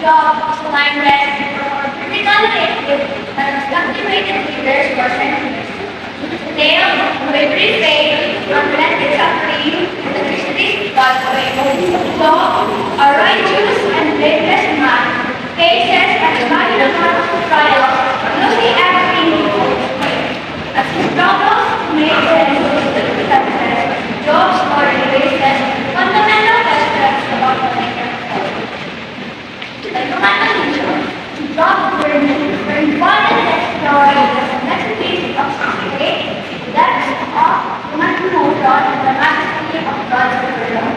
job to climb rest for critical thinking and cultivated leaders for centuries. Today, we faith, unrelenting suffering, and the Christianity God's way. So, a righteous and blameless man faces an imaginable trial, looking everything before his way. As he struggles to make sense of the circumstances, Job's story raises fundamental questions about the nature of God. The human nature, Job's journey, were important in exploring the complexities of faith, depth of human emotion, and the majesty of God's love.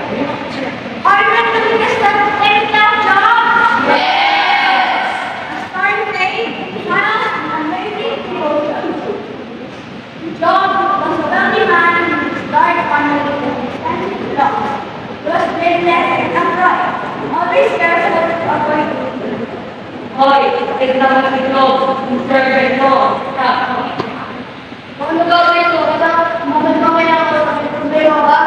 Are you ready to make a step of faith now, Job? Yes! A starry faith, trials, and amazing devotion. Job was a wealthy man with his large family and extensive flocks. He was blameless and upright, always careful to avoid evil. Hoy, tignan mo si Job, yung servant mo. Kung gagawin ko, magandang ako sa problema ba?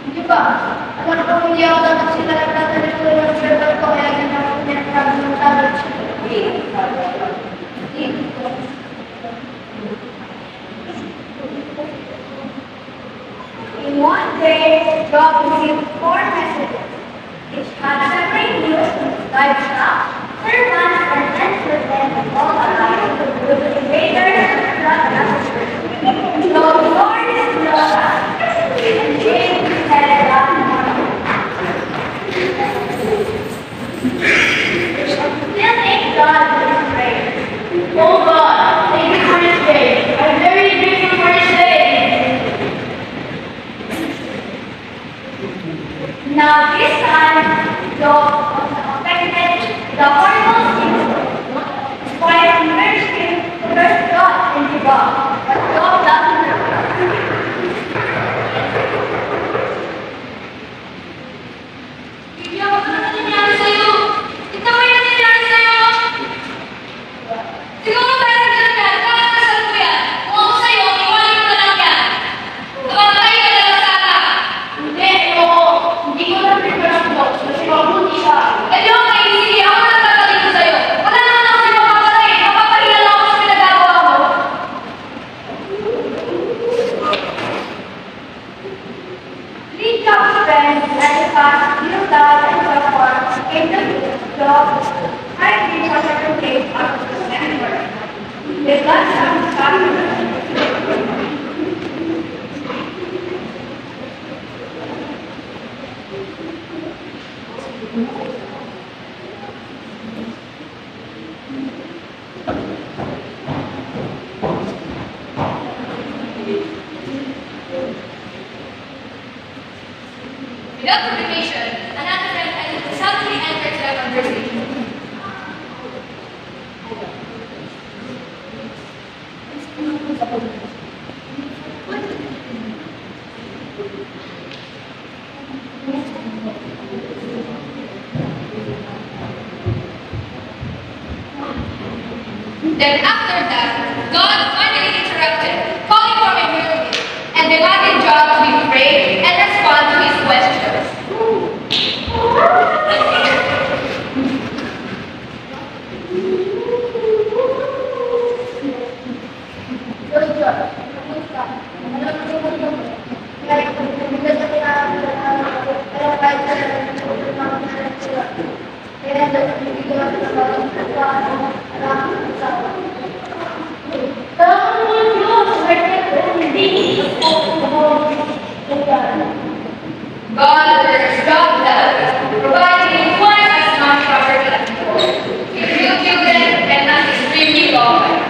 Hindi ba? Alam ko hindi ako dapat sila nagtatanong ko yung server ko kaya ganyan ako pinagsabi ng tablet siya. In one day, Job received 4 messages. Each had separate news from his livestock, servants, and grandchildren, and all alike with the invaders and flood messengers. So the Lord is love and changed his head that morning. Still thank God for his prayer. Oh God, thank you for this day. I'm very grateful for this day. Now this time, Job was affected with a horrible symptom. His wife urged him to curse God and give up, but Job doesn't know. Bigyan mo na nangyari sa'yo. Tignan mo yung nangyari sa'yo. Siguro pwede ka na yan. Kakasal mo yan. Kung ako sa'yo, iwanin mo na lang yan. Kapatay ka na lang sana. Hindi, oo. Hindi ko na prepare ang Job kasi mabuti siya. Eh di okay, sige. Ako na nagtataling ko sa'yo. Wala naman ako sa'yo mapapatay. Mapapahiya lang ako sa pinagagawa mo. Three Job's friends, Eliphaz, Bildad, and Zophar, came to Job, tried to reach a certain place out of the emperor. They got some sacrifice. Without provocation, another friend suddenly entered the conversation. Then after that, God finally interrupted, calling for a miracle, and demanded Job to be brave and respond to his questions. God orders Job that, providing him twice as much property as before, with few children and an extremely long life.